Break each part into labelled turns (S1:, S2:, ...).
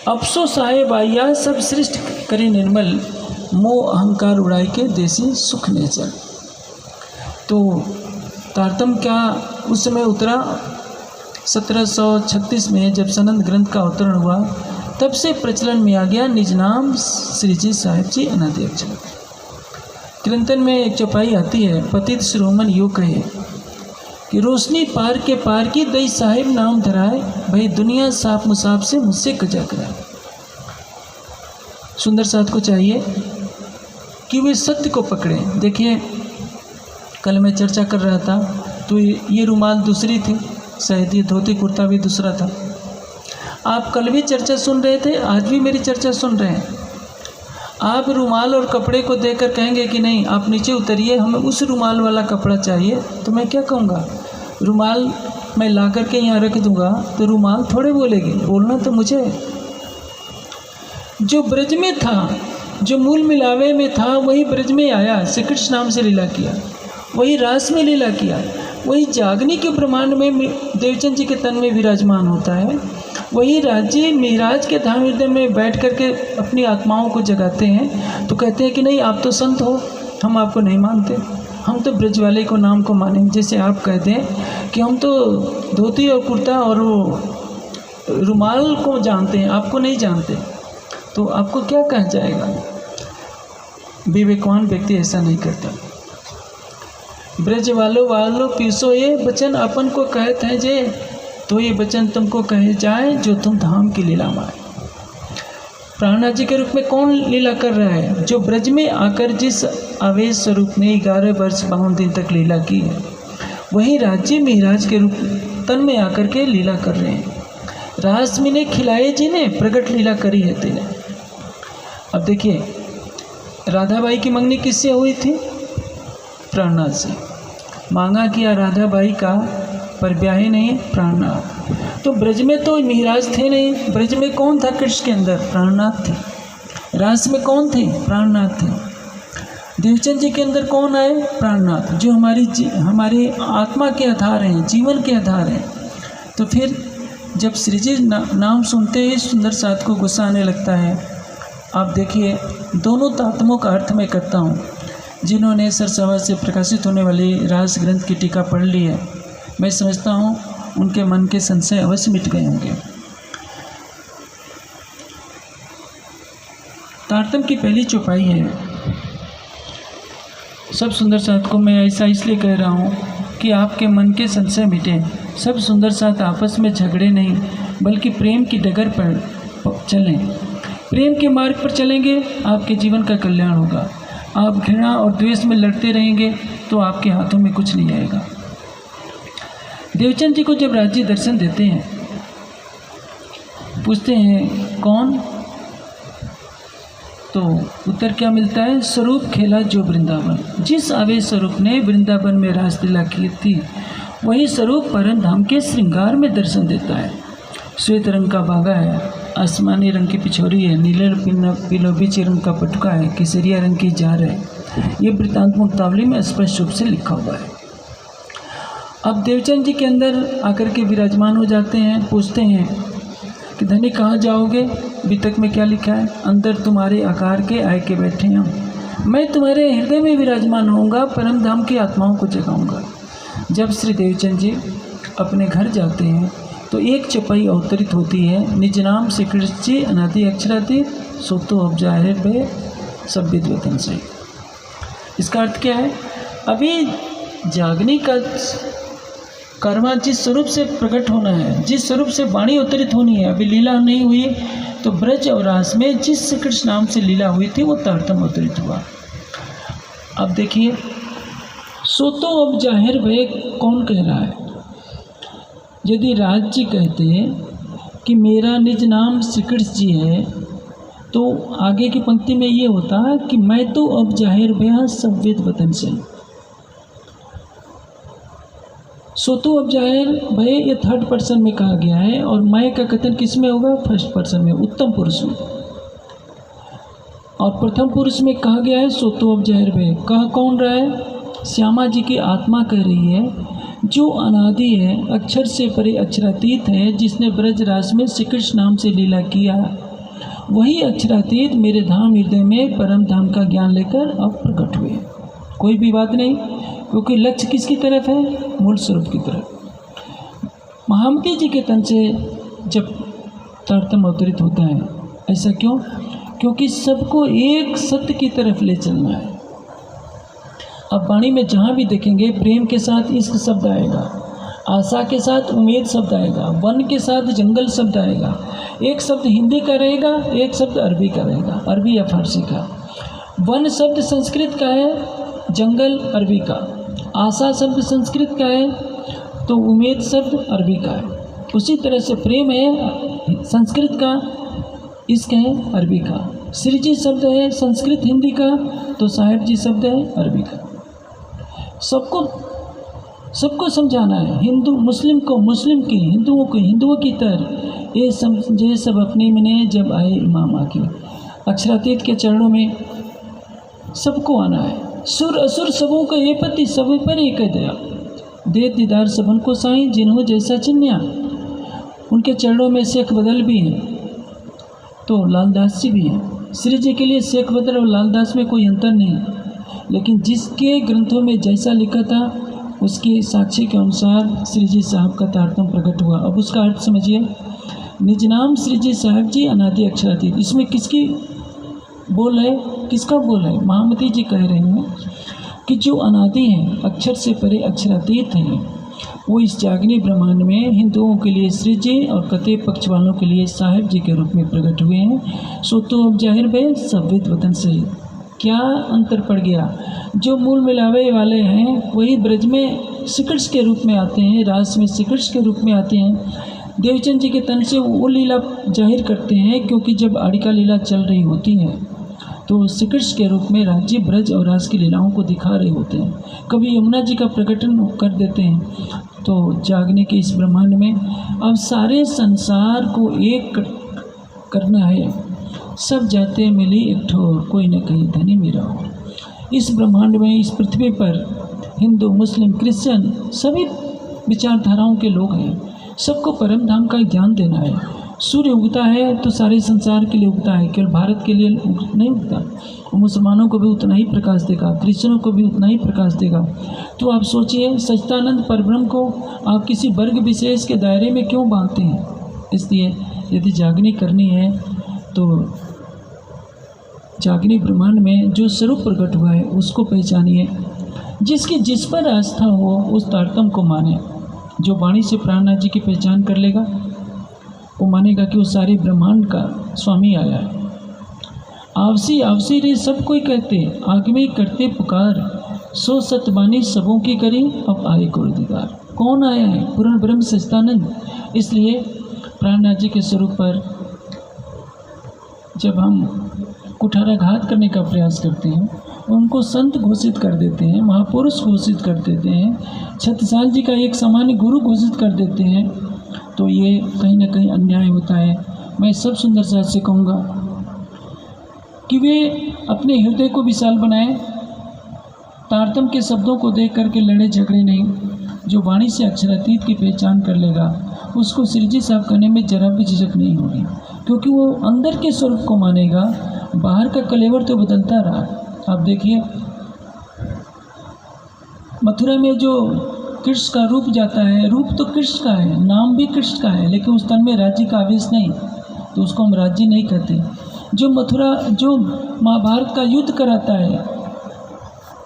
S1: अफसोस साहेब आया सब सृष्टि करे निर्मल, मोह अहंकार उड़ाई के देसी सुख ने चल। तो तारतम्य क्या उस समय उतरा 1736 में जब सनंद ग्रंथ का अवतरण हुआ, तब से प्रचलन में आ गया निज नाम श्री जी साहिब जी अनादि अक्षर। कीर्तन में एक चौपाई आती है, पतित श्रोमन यो कहे कि रोशनी पार के पार की दई साहिब नाम धराए, भाई दुनिया साफ मुसाफ से मुझसे कजा कराए। सुंदर साथ को चाहिए कि वे सत्य को पकड़े। देखिए कल मैं चर्चा कर रहा था तो ये रुमाल दूसरी थी, शायद ये धोती कुर्ता भी दूसरा था। आप कल भी चर्चा सुन रहे थे, आज भी मेरी चर्चा सुन रहे हैं। आप रुमाल और कपड़े को देखकर कहेंगे कि नहीं आप नीचे उतरिए, हमें उस रुमाल वाला कपड़ा चाहिए, तो मैं क्या कहूँगा? रुमाल मैं ला करके यहाँ रख दूँगा तो रुमाल थोड़े बोलेगी, बोलना तो मुझे। जो ब्रज में था, जो मूल मिलावे में था, वही ब्रज में आया, श्री कृष्ण नाम से लीला किया, वही रास में लीला किया, वही जागनी के ब्रह्मांड में देवचंद जी के तन में विराजमान होता है, वही राज्य मिहराज के धाम हृदय में बैठ करके अपनी आत्माओं को जगाते हैं। तो कहते हैं कि नहीं आप तो संत हो, हम आपको नहीं मानते, हम तो ब्रज वाले को नाम को मानेंगे। जैसे आप कहते हैं कि हम तो धोती और कुर्ता और रुमाल को जानते हैं, आपको नहीं जानते, तो आपको क्या कहा जाएगा? विवेकवान व्यक्ति ऐसा नहीं करता। ब्रज वालों पीसो ये बचन अपन को कहते हैं जे, तो ये बचन तुमको कहे जाए जो तुम धाम की लीला माए। प्राणनाथ जी के रूप में कौन लीला कर रहा है? जो ब्रज में आकर जिस आवेश स्वरूप ने 11 वर्ष 52 दिन तक लीला की है, वही राज्य मिहराज के रूप तन में आकर के लीला कर रहे हैं। रास मिने खिलाए जिन्हें प्रगट लीला करी है तेने। अब देखिए राधाबाई की मंगनी किससे हुई थी? प्राणनाथ से। मांगा किया राधाबाई का, पर ब्याहे नहीं प्राणनाथ। तो ब्रज में तो मिहराज थे नहीं, ब्रज में कौन था? कृष्ण के अंदर प्राणनाथ थे। रास में कौन थे? प्राणनाथ थे। देवचंद जी के अंदर कौन आए? प्राणनाथ, जो हमारी आत्मा के आधार हैं, जीवन के आधार हैं। तो फिर जब श्री जी नाम सुनते ही सुंदर साथ को गुस्सा आने लगता है। आप देखिए दोनों तात्मों का अर्थ मैं करता हूँ। जिन्होंने सरसवा से प्रकाशित होने वाली रास ग्रंथ की टीका पढ़ ली है, मैं समझता हूँ उनके मन के संशय अवश्य मिट गए होंगे। तारतम्य की पहली चौपाई है। सब सुंदर साथ को मैं ऐसा इसलिए कह रहा हूँ कि आपके मन के संशय मिटे। सब सुंदर साथ आपस में झगड़े नहीं, बल्कि प्रेम की डगर पर चलें। प्रेम के मार्ग पर चलेंगे, आपके जीवन का कल्याण होगा। आप घृणा और द्वेष में लड़ते रहेंगे तो आपके हाथों में कुछ नहीं आएगा। देवचंद जी को जब राज्य दर्शन देते हैं, पूछते हैं कौन, तो उत्तर क्या मिलता है? स्वरूप खेला जो वृंदावन। जिस आवेश स्वरूप ने वृंदावन में रासलीला की थी, वही स्वरूप परम धाम के श्रृंगार में दर्शन देता है। श्वेत रंग का बागा है, आसमानी रंग की पिछोरी है, नीले पीलोबीच रंग का पटुका है, केसरिया रंग की जार है। ये वृत्तांत मुक्तावली में स्पष्ट रूप से लिखा हुआ है। अब देवचंद जी के अंदर आकर के विराजमान हो जाते हैं। पूछते हैं कि धनी कहाँ जाओगे? वितक में क्या लिखा है? अंदर तुम्हारे आकार के आए के बैठे हम, मैं तुम्हारे हृदय में विराजमान होऊंगा, परम धाम की आत्माओं को जगाऊंगा। जब श्री देवचंद जी अपने घर जाते हैं तो एक चौपाई अवतरित होती है, निज नाम श्री कृष्ण जी अनादि अक्षरादि सोतो अब जाहिर बे सब विद्वतन से। इसका अर्थ क्या है? अभी जागने का कर्मा जिस स्वरूप से प्रकट होना है, जिस स्वरूप से वाणी अवतरित होनी है, अभी लीला नहीं हुई। तो ब्रज और रास में जिस श्री कृष्ण नाम से लीला हुई थी वो तारतम्य अवतरित हुआ। अब देखिए सोतो अब जाहिर भय कौन कह रहा है? यदि राज जी कहते हैं कि मेरा निज नाम श्री कृष्ण जी है, तो आगे की पंक्ति में ये होता है कि मैं तो अब जाहिर भया सब वेद वतन से। सो तो अब जाहिर भय ये थर्ड पर्सन में कहा गया है, और मैं का कथन किस में होगा? फर्स्ट पर्सन में, उत्तम पुरुष में। और प्रथम पुरुष में कहा गया है सो तो अब जाहिर भय। कहा कौन रहा है? श्यामा जी की आत्मा कह रही है, जो अनादि है, अक्षर से परे अक्षरातीत है, जिसने ब्रज रास में श्री कृष्ण नाम से लीला किया वही अक्षरातीत मेरे धाम हृदय में परम धाम का ज्ञान लेकर अब प्रकट हुए। कोई भी बात नहीं, क्योंकि लक्ष्य किसकी तरफ है? मूल स्वरूप की तरफ। महामती जी के तन से जब तारतम्य अवतरित होता है, ऐसा क्यों? क्योंकि सबको एक सत्य की तरफ ले चलना है। अब वाणी में जहाँ भी देखेंगे प्रेम के साथ इश्क शब्द आएगा, आशा के साथ उम्मीद शब्द आएगा, वन के साथ जंगल शब्द आएगा। एक शब्द हिंदी का रहेगा, एक शब्द अरबी का रहेगा, अरबी या फारसी का। वन शब्द संस्कृत का है, जंगल अरबी का। आशा शब्द संस्कृत का है, तो उम्मीद शब्द अरबी का है। उसी तरह से प्रेम है संस्कृत का, इश्क है अरबी का। श्री जी शब्द है संस्कृत हिंदी का, तो साहेब जी शब्द है अरबी का। सबको समझाना है। हिंदू मुस्लिम को मुस्लिम की, हिंदुओं को हिंदुओं की तरह ये समझे सब अपने में जब आए इमाम आके। अक्षरातीत के चरणों में सबको आना है। सुर असुर सबों का ये पति सब पर एक दया, दे दीदार सबन को साईं जिन्हों जैसा चिन्या। उनके चरणों में शेख बदल भी हैं, तो लालदास जी भी हैं। श्री जी के लिए शेख बदल और लालदास में कोई अंतर नहीं, लेकिन जिसके ग्रंथों में जैसा लिखा था उसकी साक्षी के अनुसार श्री जी साहब का तारतम्य प्रकट हुआ। अब उसका अर्थ समझिए। निज नाम श्री जी साहब जी अनादि अक्षरातीत, इसमें किसकी बोल है? किसका बोल है? महामती जी कह रहे हैं कि जो अनादि हैं, अक्षर से परे अक्षरातीत हैं, वो इस जागनी ब्रह्मांड में हिंदुओं के लिए श्री जी और कते पक्ष वालों के लिए साहिब जी के रूप में प्रकट हुए हैं। सो तो अब जाहिर भे सब विद वतन से क्या अंतर पड़ गया? जो मूल मिलावे वाले हैं वही ब्रज में श्रीकृष्ण के रूप में आते हैं, रास में श्रीकृष्ण के रूप में आते हैं। देवचंद जी के तन से वो लीला जाहिर करते हैं, क्योंकि जब आड़िका लीला चल रही होती है तो श्रीकृष्ण के रूप में राज्य ब्रज और रास की लीलाओं को दिखा रहे होते हैं। कभी यमुना जी का प्रकटन कर देते हैं। तो जागने के इस ब्रह्मांड में अब सारे संसार को एक करना है। सब जाते मिली एक ठोर, कोई न कहीं धनी मेरा हो। इस ब्रह्मांड में, इस पृथ्वी पर हिंदू मुस्लिम क्रिश्चियन सभी विचारधाराओं के लोग हैं। सबको परम धाम का ज्ञान देना है। सूर्य उगता है तो सारे संसार के लिए उगता है, केवल भारत के लिए नहीं उगता। वो मुसलमानों को भी उतना ही प्रकाश देगा, क्रिश्चियनों को भी उतना ही प्रकाश देगा। तो आप सोचिए, सच्चिदानंद परब्रह्म को आप किसी वर्ग विशेष के दायरे में क्यों बांधते हैं? इसलिए यदि जागनी करनी है तो जागनी ब्रह्मांड में जो स्वरूप प्रकट हुआ है उसको पहचानिए। जिसकी जिस पर आस्था हो उस तारतम्य को माने। जो वाणी से प्राणनाथ जी की पहचान कर लेगा वो मानेगा कि वो सारे ब्रह्मांड का स्वामी आया है। आवसी आवसी रे सब कोई कहते, आग में करते पुकार, सो सतबानी सबों की करी, अब आए गुरुदिगार। कौन आया है? पूर्ण ब्रह्म सच्चिदानंद। इसलिए प्राणनाथ जी के स्वरूप पर जब हम कुठाराघात करने का प्रयास करते हैं, उनको संत घोषित कर देते हैं, महापुरुष घोषित कर देते हैं, छत्रसाल जी का एक सामान्य गुरु घोषित कर देते हैं, तो ये कहीं ना कहीं अन्याय होता है। मैं सब सुंदर साथ से कहूँगा कि वे अपने हृदय को विशाल बनाएं, तारतम्य के शब्दों को देख करके लड़े झगड़े नहीं। जो वाणी से अक्षरातीत की पहचान कर लेगा उसको श्री जी साहब करने में जरा भी झिझक नहीं होगी, क्योंकि वो अंदर के स्वरूप को मानेगा। बाहर का कलेवर तो बदलता रहा। आप देखिए, मथुरा में जो कृष्ण का रूप जाता है, रूप तो कृष्ण का है, नाम भी कृष्ण का है, लेकिन उस तन में राज्य का आवेश नहीं, तो उसको हम राज्य नहीं कहते। जो मथुरा, जो महाभारत का युद्ध कराता है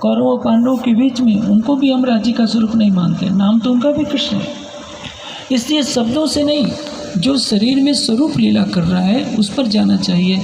S1: कौरवों पांडवों के बीच में, उनको भी हम राज्य का स्वरूप नहीं मानते, नाम तो उनका भी कृष्ण है। इसलिए शब्दों से नहीं, जो शरीर में स्वरूप लीला कर रहा है उस पर जाना चाहिए।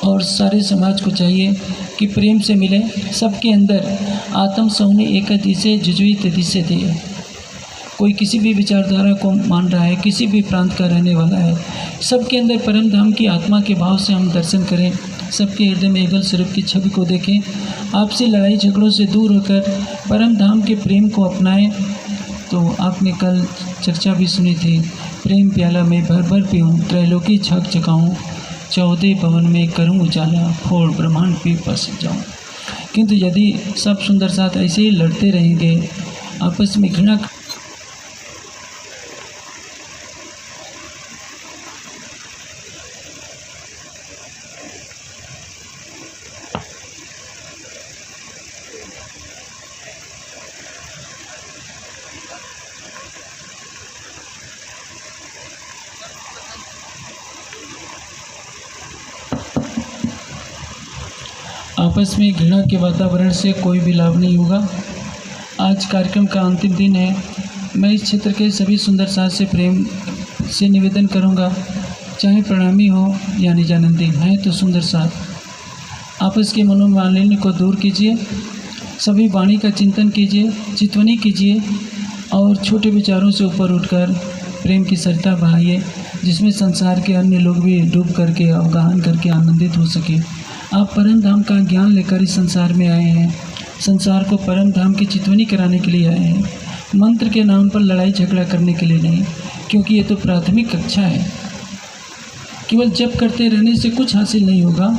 S1: और सारे समाज को चाहिए कि प्रेम से मिले। सबके अंदर आत्म सौने एक दिशे जुजुई दिशे दे। कोई किसी भी विचारधारा को मान रहा है, किसी भी प्रांत का रहने वाला है, सबके अंदर परम धाम की आत्मा के भाव से हम दर्शन करें। सबके हृदय में एकल स्वरूप की छवि को देखें। आपसी लड़ाई झगड़ों से दूर होकर परम धाम के प्रेम को अपनाएं। तो आपने कल चर्चा भी सुनी थी, प्रेम प्याला में भर भर पीऊँ, त्रैलोकी छक चकाऊँ, 14 भवन में करूँ उजाला, फोड़ ब्रह्मांड पे बस जाऊँ। किंतु यदि सब सुंदर साथ ऐसे ही लड़ते रहेंगे, आपस में घृणा आपस में घृणा के वातावरण से कोई भी लाभ नहीं होगा। आज कार्यक्रम का अंतिम दिन है। मैं इस क्षेत्र के सभी सुंदर साथ से प्रेम से निवेदन करूंगा, चाहे प्रणामी हो या निजानंदी हैं तो सुंदर साथ। आपस के मनोमालिन्य को दूर कीजिए, सभी वाणी का चिंतन कीजिए, चितवनी कीजिए और छोटे विचारों से ऊपर उठकर प्रेम की सरिता बहाइए, जिसमें संसार के अन्य लोग भी डूब करके अवगाहन करके आनंदित हो सके। आप परम धाम का ज्ञान लेकर इस संसार में आए हैं, संसार को परम धाम की चितवनी कराने के लिए आए हैं, मंत्र के नाम पर लड़ाई झगड़ा करने के लिए नहीं, क्योंकि ये तो प्राथमिक कक्षा है। केवल जप करते रहने से कुछ हासिल नहीं होगा।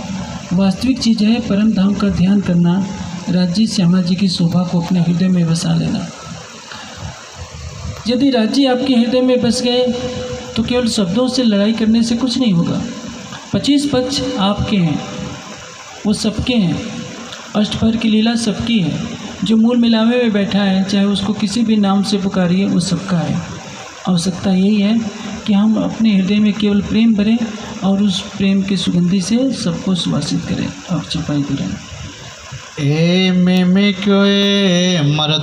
S1: वास्तविक चीज़ है परम धाम का ध्यान करना, राज्य श्यामा जी की शोभा को अपने हृदय में बसा लेना। यदि राज्य आपके हृदय में बस गए तो केवल शब्दों से लड़ाई करने से कुछ नहीं होगा। 25 पक्ष आपके हैं, वो सबके हैं। अष्टभर की लीला सबकी है। जो मूल मिलावे में बैठा है, चाहे उसको किसी भी नाम से पुकारिए, वो सबका है। आवश्यकता यही है कि हम अपने हृदय में केवल प्रेम भरें और उस प्रेम की सुगंधि से सबको सुवासित करें और छपाई करें।
S2: ए में क्यों मरत